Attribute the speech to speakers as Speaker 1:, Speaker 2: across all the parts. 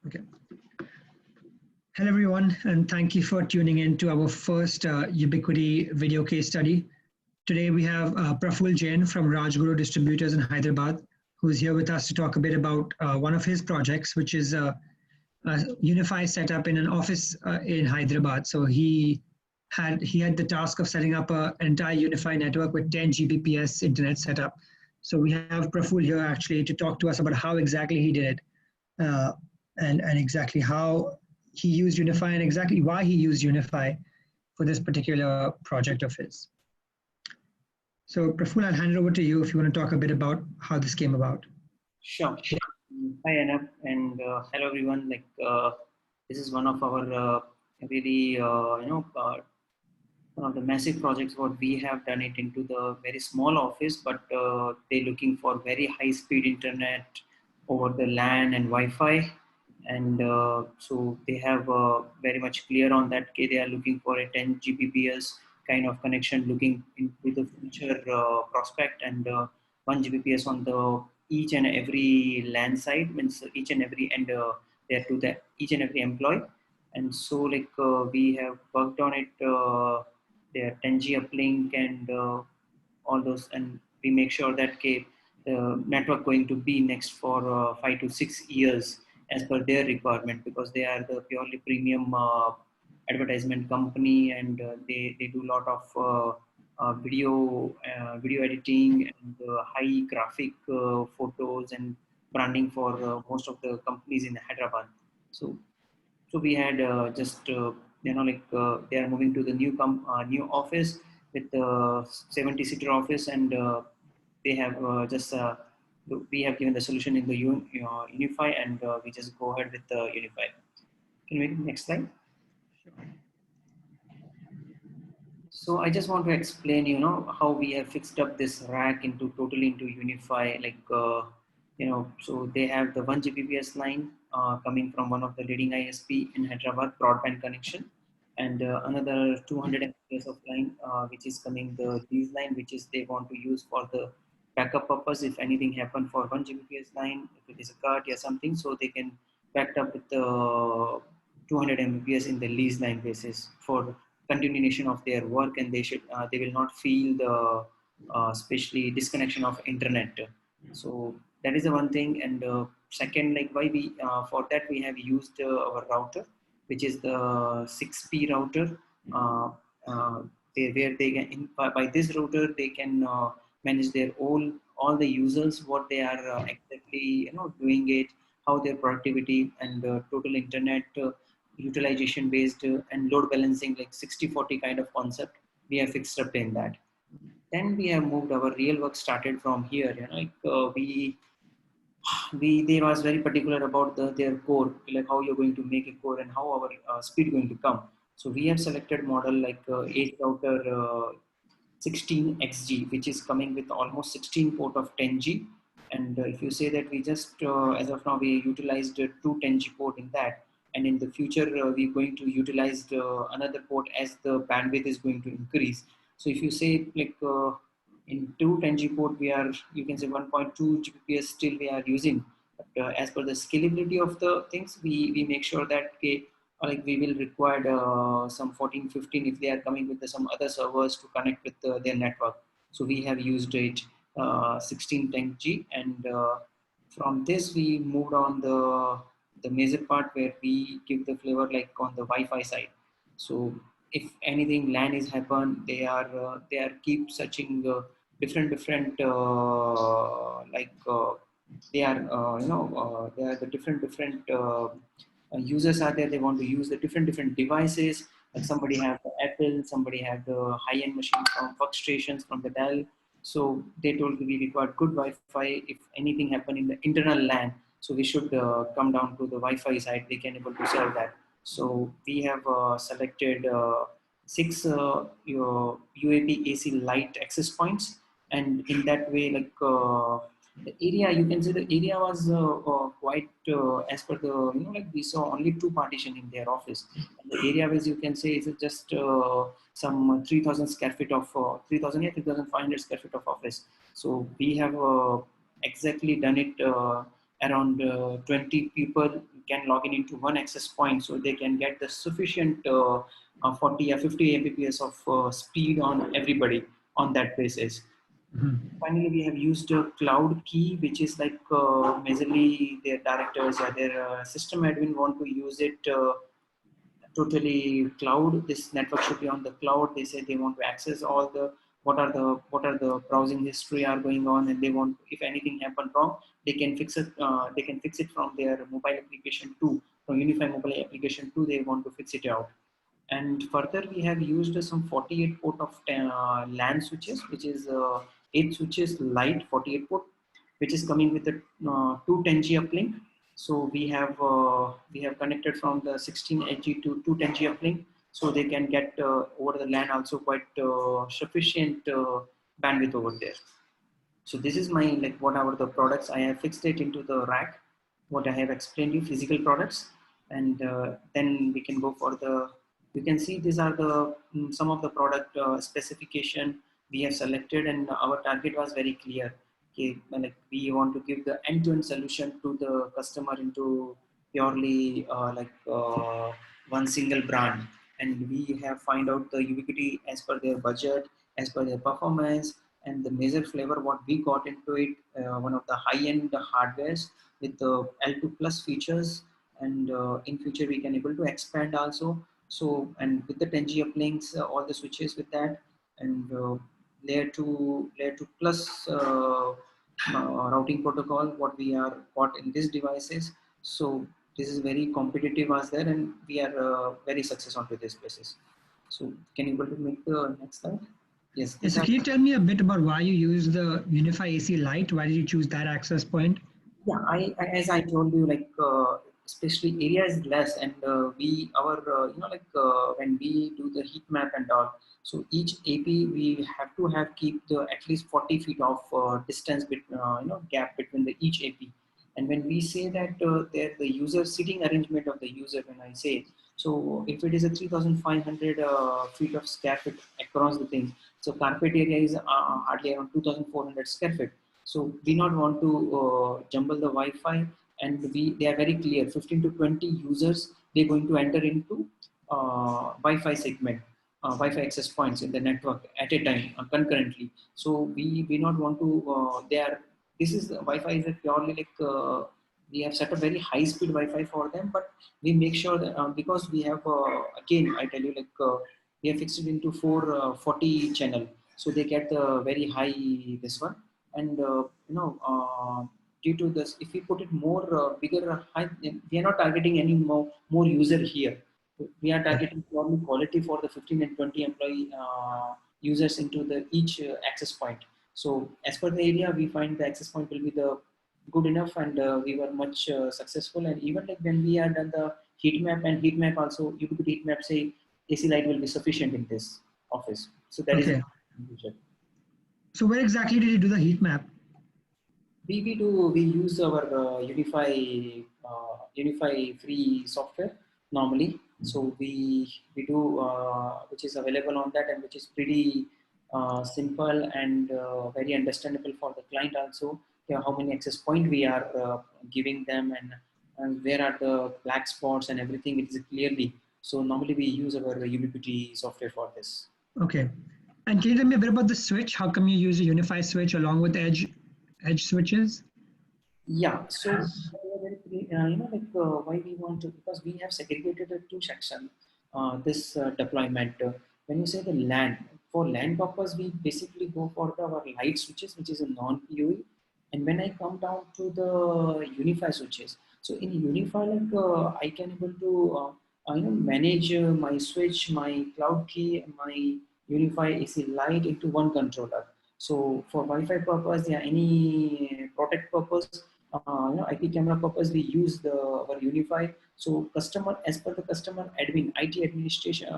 Speaker 1: Okay. Hello, everyone, and thank you for tuning in to our first Ubiquity video case study. Today, we have Praful Jain from Rajguru Distributors in Hyderabad, who's here with us to talk a bit about one of his projects, which is a Unify setup in an office in Hyderabad. So he had the task of setting up an entire Unify network with 10 Gbps internet setup. So we have Praful here actually to talk to us about how exactly he did it. And exactly how he used Unify and exactly why he used Unify for this particular project of his. So Praful, I'll hand it over to you if you want to talk a bit about how this came about.
Speaker 2: Sure. Hi Anab, and hello everyone. This is one of our really one of the massive projects what we have done it into the very small office, but they're looking for very high speed internet over the LAN and Wi-Fi, and so they have very much clear on that. Okay, they are looking for a 10 Gbps kind of connection, looking into the future prospect, and 1 Gbps on the each and every LAN side, means each and every and there to the each and every employee. And so we have worked on it. Their 10G uplink and all those, and we make sure that the network going to be next for 5 to 6 years as per their requirement, because they are the purely premium advertisement company, and they do a lot of video editing and high graphic photos and branding for most of the companies in Hyderabad. So we had just they are moving to the new office with the 70-seater office, and they have we have given the solution in the Unify, and we just go ahead with the Unify. Can we next slide? So I just want to explain, how we have fixed up this rack into totally into Unify. So they have the 1 Gbps line coming from one of the leading ISP in Hyderabad, broadband connection, and another 200 Mbps of line, which is coming the these line, which is they want to use for the backup purpose. If anything happen for 1 Gbps line, if it is a cut or something, so they can back up with the 200 Mbps in the lease line basis for continuation of their work, and they will not feel the especially disconnection of internet. So that is the one thing. And second, like why we for that we have used our router, which is the 6P router, where they can by this router they can manage their all the users, what they are exactly doing it, how their productivity and total internet utilization based and load balancing, like 60/40 kind of concept we have fixed up in that. Then we have moved our real work started from here. They was very particular about their core, like how you're going to make a core and how our speed going to come. So we have selected model like 8 router 16xg, which is coming with almost 16 port of 10G. And if you say that we just as of now we utilized two 10G port in that, and in the future we're going to utilize another port as the bandwidth is going to increase. So if you say in two 10G port we are, you can say 1.2 Gbps still we are using, but as per the scalability of the things, we make sure that like we will require some 14-15 if they are coming with some other servers to connect with their network. So we have used it 1610G, and from this we moved on the major part where we give the flavor like on the Wi-Fi side. So if anything LAN is happen, they are keep searching different they are they are the different users are there. They want to use the different devices. Like somebody have the Apple, somebody have the high-end machine from workstations from the Dell. So they told me we require good Wi-Fi. If anything happen in the internal LAN, so we should come down to the Wi-Fi side. They can able to serve that. So we have selected 6 your UAP AC light access points, and in that way, the area, you can say the area was quite as per the like we saw only 2 partition in their office. And the area was, you can say, is just some 3,000 square feet of 3,000 yeah, 3,500 square feet of office. So we have exactly done it around 20 people can log in into one access point, so they can get the sufficient 40 or 50 Mbps of speed on everybody on that basis. Finally, we have used a cloud key, which is like majorly their directors or their system admin want to use it totally cloud. This network should be on the cloud. They say they want to access all the what are the browsing history are going on, and they want, if anything happened wrong, they can fix it. They can fix it from their mobile application too. From Unify mobile application too, they want to fix it out. And further, we have used some 48 port of LAN switches, which is 8 switches light 48 port, which is coming with the two 10G uplink. So we have connected from the 16G to 210G uplink, so they can get over the LAN also quite sufficient bandwidth over there. So this is my, like, what are the products I have fixed it into the rack, what I have explained you, physical products. And then we can go for the, you can see these are the some of the product specification we have selected, and our target was very clear. Okay, like we want to give the end-to-end solution to the customer into purely one single brand, and we have find out the Ubiquiti as per their budget, as per their performance, and the major flavor what we got into it, one of the high-end hardwares with the L2 plus features, and in future we can able to expand also. So, and with the 10G uplinks, all the switches with that, and layer 2 plus routing protocol what we are got in these devices. So this is very competitive as there, and we are very successful onto this basis. So can you able to make the next slide? Yes.
Speaker 1: Yes, so can you tell me a bit about why you use the Unify AC Lite? Why did you choose that access point?
Speaker 2: Yeah, I as I told you, like especially area is less, and we our when we do the heat map and all, so each AP we have to have keep the at least 40 feet of distance between gap between the each AP. And when we say that there the user sitting arrangement of the user, when I say, so if it is a 3,500 feet of square feet across the thing, so carpet area is hardly around 2,400 square feet. So we not want to jumble the Wi-Fi, and they are very clear. 15 to 20 users, they're going to enter into Wi-Fi segment, Wi-Fi access points in the network at a time concurrently. So we not want to. This is Wi-Fi is a purely like we have set a very high speed Wi-Fi for them, but we make sure that because we have again I tell you like we have fixed it into 440 channel, so they get the very high this one. And due to this, if we put it more bigger high, we are not targeting any more user here. We are targeting purely quality for the 15 and 20 employee users into the each access point. So as per the area, we find the access point will be the good enough, and we were much successful. And even like when we had done the heat map, and heat map also, you could heat map say AC light will be sufficient in this office. So that is.
Speaker 1: So where exactly did you do the heat map?
Speaker 2: We use our Unify free software normally. So we do which is available on that, and which is pretty simple and very understandable for the client also. Yeah, how many access point we are giving them, and where are the black spots and everything. It is clearly. So normally we use our Ubiquiti software for this.
Speaker 1: Okay. And can you tell me a bit about the switch? How come you use a Unify switch along with edge switches?
Speaker 2: Yeah, so why we want to, because we have segregated the two sections. This deployment. When you say the LAN, for LAN purpose, we basically go for our light switches, which is a non-PoE. And when I come down to the Unify switches, so in Unify, like I can able to manage my switch, my cloud key, my Unify AC light into one controller. So for Wi-Fi purpose, yeah, any protect purpose, IP camera purpose, we use our Unify. So customer, as per the customer admin, IT administration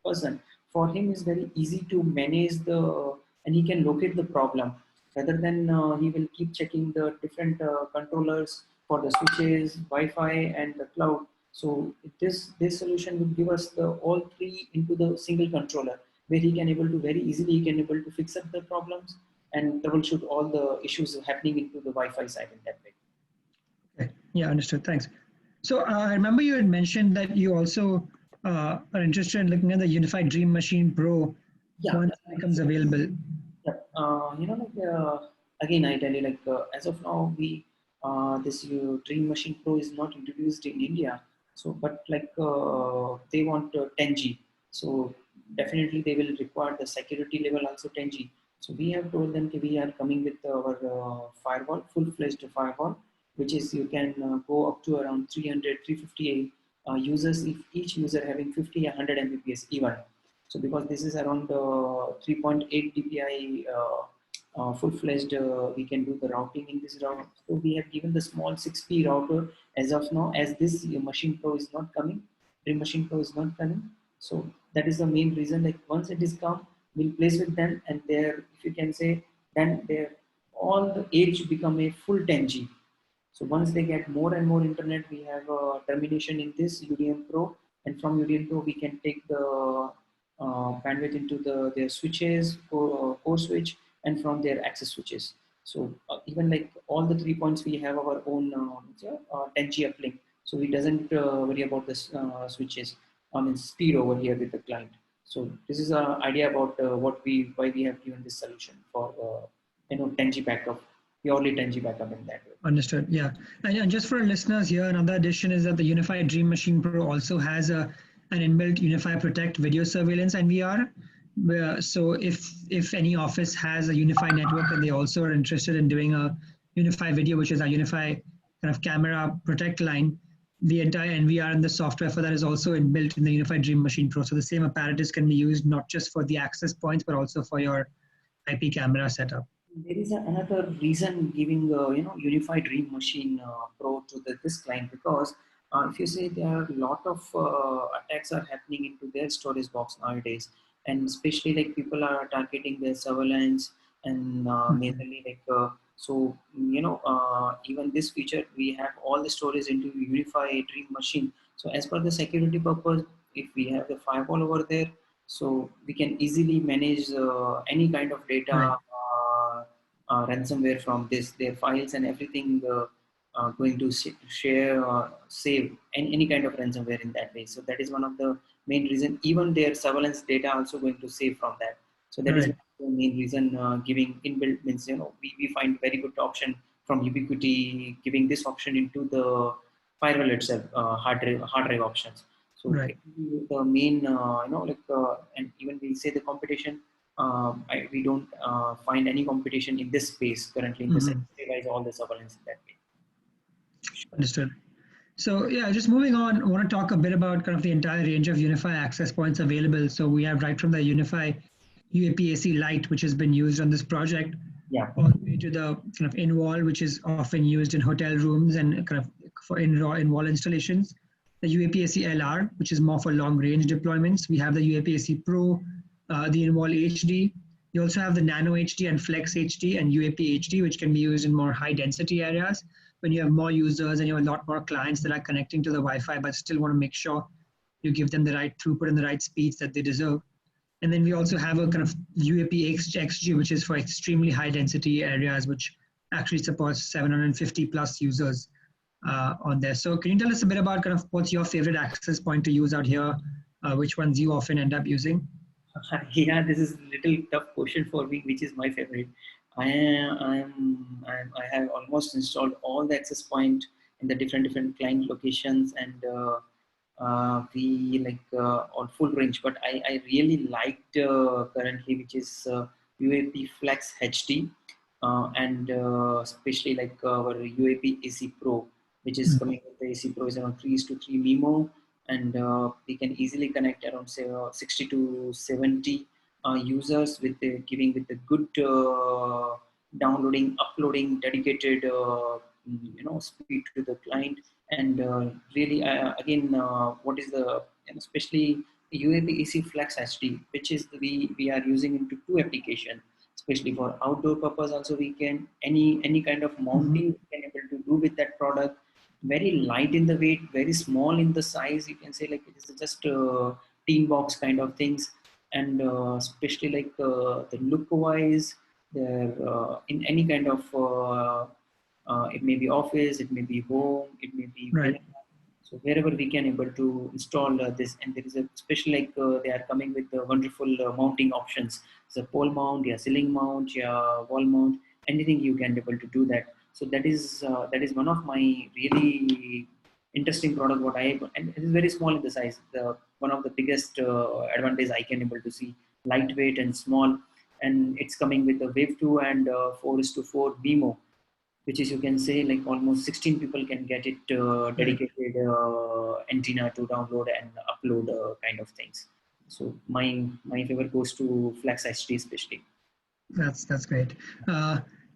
Speaker 2: person, for him is very easy to manage and he can locate the problem rather than he will keep checking the different controllers for the switches, Wi-Fi, and the cloud. So this solution will give us the all three into the single controller, where he can able to very easily fix up the problems and troubleshoot all the issues happening into the Wi-Fi side in that way.
Speaker 1: Okay. Yeah, understood. Thanks. So I remember you had mentioned that you also are interested in looking at the Unified Dream Machine Pro
Speaker 2: Yeah.
Speaker 1: once it becomes available.
Speaker 2: Yeah, again, I tell you, as of now, we this Dream Machine Pro is not introduced in India. So, but they want 10G. So definitely they will require the security level also 10G. So we have told them that we are coming with our firewall, full-fledged firewall, which is you can go up to around 300, 350 users if each user having 50, 100 Mbps even. So because this is around 3.8 dpi full-fledged, we can do the routing in this route. So we have given the small 6p router as of now, as this machine pro is not coming, dream machine pro is not coming. So that is the main reason, like once it is come, we'll place with them, and there, if you can say, then their all the age become a full 10G. So once they get more and more internet, we have a termination in this UDM Pro, and from UDM Pro we can take the bandwidth into their switches, core switch, and from their access switches. So even like all the 3 points, we have our own 10G uplink, so we doesn't worry about this switches. I mean speed over here with the client. So this is an idea about why we have given this solution for 10G backup, purely 10G backup in that way.
Speaker 1: Understood. Yeah. And just for our listeners here, another addition is that the Unified Dream Machine Pro also has an inbuilt Unify Protect video surveillance and VR. So if any office has a Unify network and they also are interested in doing a Unify video, which is a Unify kind of camera protect line, the entire NVR and the software for that is also inbuilt in the Unified Dream Machine Pro. So the same apparatus can be used not just for the access points, but also for your IP camera setup.
Speaker 2: There is another reason giving unified dream machine pro to this client, because if you say there are a lot of attacks are happening into their storage box nowadays, and especially like people are targeting their surveillance and majorly so even this feature, we have all the storage into unified dream machine. So as per the security purpose, if we have the firewall over there, so we can easily manage any kind of data.
Speaker 1: Right.
Speaker 2: Ransomware from this, their files and everything going to share or save any kind of ransomware in that way. So that is one of the main reason. Even their surveillance data also going to save from that. So that is
Speaker 1: Right.
Speaker 2: the main reason giving inbuilt means, we find very good option from Ubiquiti giving this option into the firewall itself, hard drive options. So
Speaker 1: Right.
Speaker 2: the main, and even we say the competition, we don't find any competition in this space currently in the
Speaker 1: Mm-hmm.
Speaker 2: sector, all the surveillance in that way.
Speaker 1: Understood. So yeah, just moving on, I want to talk a bit about kind of the entire range of Unify access points available. So we have right from the Unify UAP-AC Lite, which has been used on this project,
Speaker 2: Yeah.
Speaker 1: all the way to the kind of in-wall, which is often used in hotel rooms and kind of for in-wall installations. The UAP-AC LR, which is more for long-range deployments. We have the UAP-AC Pro, the in-wall HD. You also have the Nano HD and Flex HD and UAP HD, which can be used in more high-density areas when you have more users and you have a lot more clients that are connecting to the Wi-Fi, but still want to make sure you give them the right throughput and the right speeds that they deserve. And then we also have a kind of UAP XG, which is for extremely high density areas, which actually supports 750 plus users on there. So can you tell us a bit about kind of what's your favorite access point to use out here? Which ones you often end up using?
Speaker 2: Yeah, this is a little tough question for me, which is my favorite. I have almost installed all the access point in the different client locations, and we on full range. But I really liked currently, which is UAP Flex HD, and especially like our UAP AC Pro, which is coming with the AC Pro is around 3:3 MIMO, and we can easily connect around say 60 to 70 users with giving with the good downloading, uploading, dedicated speed to the client, and really again what is the, and especially UAP AC Flex HD, which is we are using into two applications, especially for outdoor purpose. Also, we can any kind of mounting we can able to do with that product. Very light in the weight, very small in the size. You can say like it is just teen box kind of things, and especially like the look wise, they're in any kind of it may be office, it may be home, it may be
Speaker 1: Right.
Speaker 2: villa. So wherever we can able to install this, and there is a special they are coming with wonderful mounting options. So pole mount, yeah, ceiling mount, yeah, wall mount, anything you can be able to do that. So that is one of my really interesting product. What I and it is very small in the size. The one of the biggest advantage I can able to see, lightweight and small, and it's coming with the Wave 2 and 4:4 BMO, which is you can say like almost 16 people can get it
Speaker 1: Right.
Speaker 2: dedicated antenna to download and upload kind of things. So my favor goes to Flex HD especially.
Speaker 1: That's great.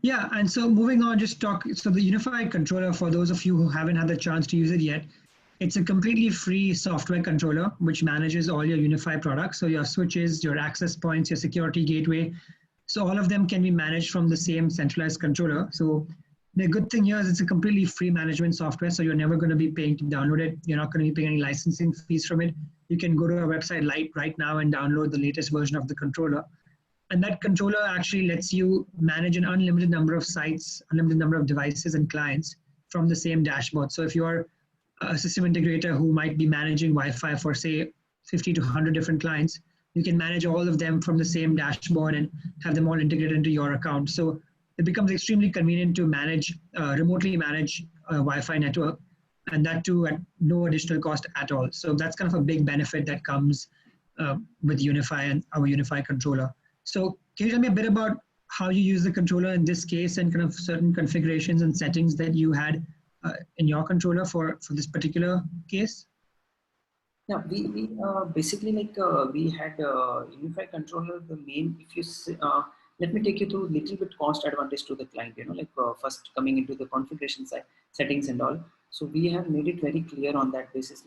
Speaker 1: Yeah, and so moving on, just talk. So the Unified Controller, for those of you who haven't had the chance to use it yet, it's a completely free software controller which manages all your Unify products. So your switches, your access points, your security gateway. So all of them can be managed from the same centralized controller. So the good thing here is it's a completely free management software. So you're never going to be paying to download it. You're not going to be paying any licensing fees from it. You can go to our website right now and download the latest version of the controller. And that controller actually lets you manage an unlimited number of sites, unlimited number of devices and clients from the same dashboard. So if you're a system integrator who might be managing Wi-Fi for say 50 to 100 different clients, you can manage all of them from the same dashboard and have them all integrated into your account. So it becomes extremely convenient to manage, remotely manage a Wi-Fi network, and that too at no additional cost at all. So that's kind of a big benefit that comes with Unify and our Unify controller. So can you tell me a bit about how you use the controller in this case and kind of certain configurations and settings that you had in your controller for this particular case?
Speaker 2: Yeah, we basically we had Unified controller. The main, if you let me take you through a little bit cost advantage to the client. First coming into the configuration side, settings and all. So we have made it very clear on that basis.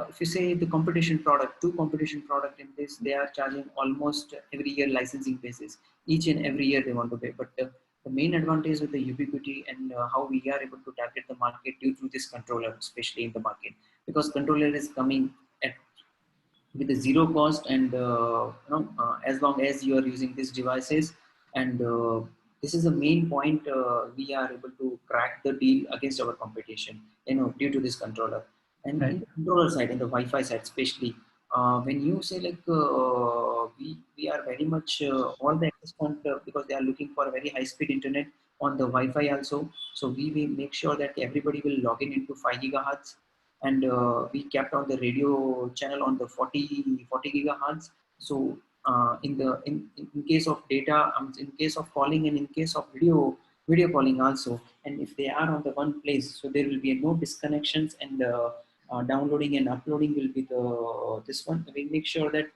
Speaker 2: If you say the competition product, two competition product in this, they are charging almost every year licensing basis. Each and every year they want to pay, but the main advantage with the ubiquity and how we are able to target the market due to this controller, especially in the market, because controller is coming at with a zero cost, and as long as you are using these devices, and this is the main point, we are able to crack the deal against our competition, due to this controller. And
Speaker 1: Right.
Speaker 2: in the controller side, in the Wi-Fi side especially, when you say we are very much all the access point, because they are looking for a very high speed internet on the Wi-Fi also. So we will make sure that everybody will log in into 5 gigahertz, and we kept on the radio channel on the 40 gigahertz. So in case of data, in case of calling, and in case of video calling also, and if they are on the one place, so there will be no disconnections, and downloading and uploading will be the this one. We make sure that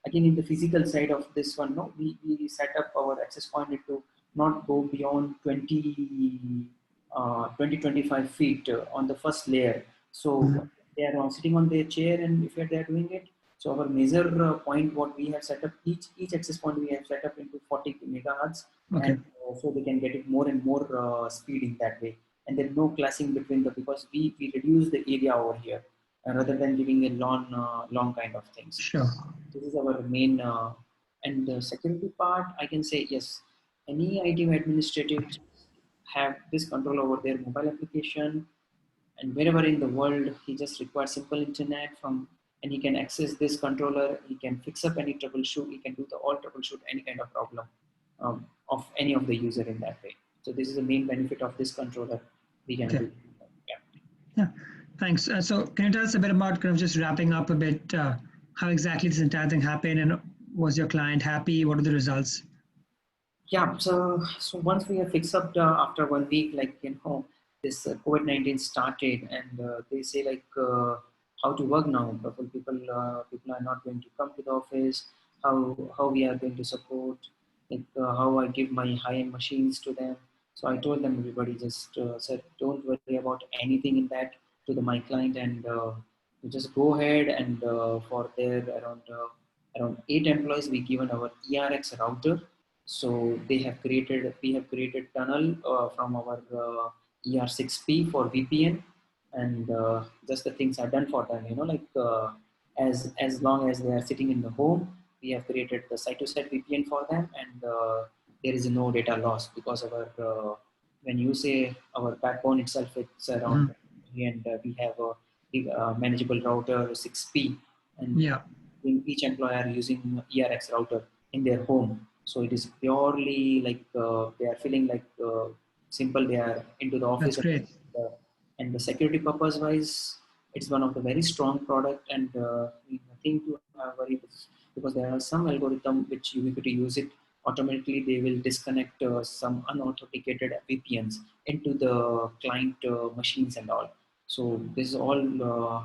Speaker 2: again in the physical side of this one, no, we set up our access point to not go beyond 25 feet on the first layer. So
Speaker 1: Mhm.
Speaker 2: they are sitting on their chair, and if they are doing it, so our major point, what we have set up, each access point we have set up into 40 megahertz,
Speaker 1: Okay.
Speaker 2: and so they can get it more and more speed in that way. And there's no clashing between the, because we reduce the area over here, rather than giving a long kind of things.
Speaker 1: Sure.
Speaker 2: This is our main and the security part. I can say yes. Any IT administrative have this control over their mobile application, and wherever in the world he just requires simple internet from, and he can access this controller. He can fix up any troubleshoot. He can do the all troubleshoot any kind of problem of any of the user in that way. So this is the main benefit of this controller we can
Speaker 1: Okay.
Speaker 2: do. Yeah.
Speaker 1: Yeah. Thanks. So can you tell us a bit about kind of just wrapping up a bit how exactly this entire thing happened and was your client happy? What are the results?
Speaker 2: Yeah, so once we have fixed up after 1 week, this COVID-19 started, and they say how to work now. People are not going to come to the office. How we are going to support, how I give my high-end machines to them. So I told them, everybody just said, don't worry about anything in that to my client, and you just go ahead, and for their around 8 employees, we given our ERX router. So we have created tunnel from our ER6P for VPN, and just the things are done for them. As long as they are sitting in the home, we have created the site-to-site VPN for them, and there is no data loss, because our when you say our backbone itself, it's around
Speaker 1: Mhm.
Speaker 2: and we have a manageable router 6P, and
Speaker 1: Yeah.
Speaker 2: each employer using ERX router in their home. So it is purely like they are feeling like simple. They are into the office,
Speaker 1: That's great.
Speaker 2: and the security purpose wise, it's one of the very strong product, and nothing to worry because there are some algorithm which Ubiquiti use it automatically. They will disconnect some unauthenticated VPNs into the client machines and all. So this is all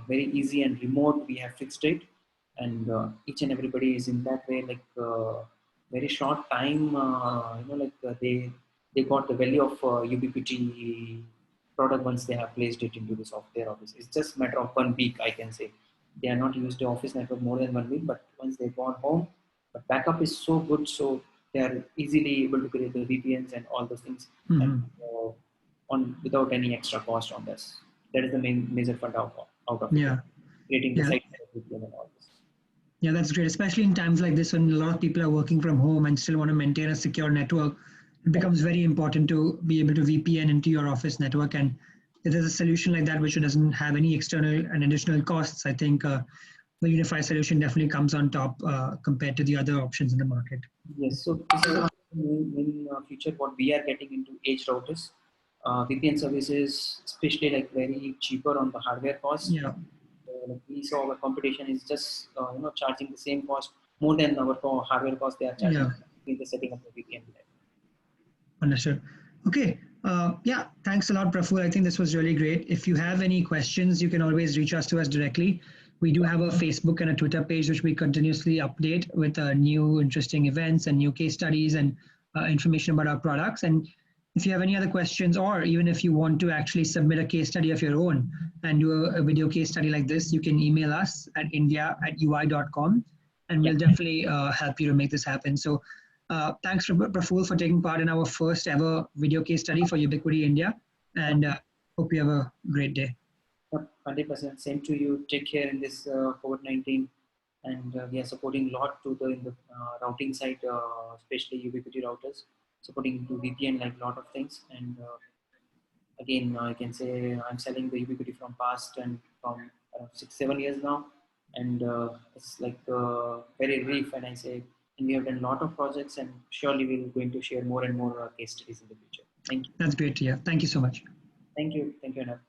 Speaker 2: very easy and remote. We have fixed it, and each and everybody is in that way like very short time. They got the value of Ubiquiti product once they have placed it into their office. It's just a matter of 1 week, I can say. They are not used the office network more than 1 week, but once they gone home, but backup is so good, so they are easily able to create the VPNs and all those things, and on without any extra cost on this. That is the main major fund out of it,
Speaker 1: Yeah.
Speaker 2: creating the
Speaker 1: Yeah.
Speaker 2: site VPN and all this.
Speaker 1: Yeah, that's great, especially in times like this when a lot of people are working from home and still want to maintain a secure network. It becomes very important to be able to VPN into your office network. And if there's a solution like that which doesn't have any external and additional costs, I think the Unify solution definitely comes on top compared to the other options in the market.
Speaker 2: Yes, so this is in future what we are getting into edge routers, VPN services, especially like very cheaper on the hardware cost.
Speaker 1: Yeah.
Speaker 2: Like we saw our competition is just charging the same cost more than our hardware cost. They are charging in the setting up the VPN.
Speaker 1: Understood. Okay. Yeah, thanks a lot, Praful. I think this was really great. If you have any questions, you can always reach us to us directly. We do have a Facebook and a Twitter page, which we continuously update with new interesting events and new case studies and information about our products. And if you have any other questions, or even if you want to actually submit a case study of your own and do a video case study like this, you can email us at india@ui.com, and we'll definitely help you to make this happen. So thanks, Praful, for taking part in our first ever video case study for Ubiquiti India, and hope you have a great day.
Speaker 2: 100%. Same to you. Take care in this COVID-19, and we are supporting a lot to in the routing side, especially Ubiquiti routers, supporting to VPN like a lot of things. And again, I can say I'm selling the Ubiquiti from past and from 6-7 years now, and it's like very brief. And I say, and we have done a lot of projects, and surely we're going to share more and more case studies in the future. Thank you.
Speaker 1: That's great to hear. Thank you so much.
Speaker 2: Thank you, Anna.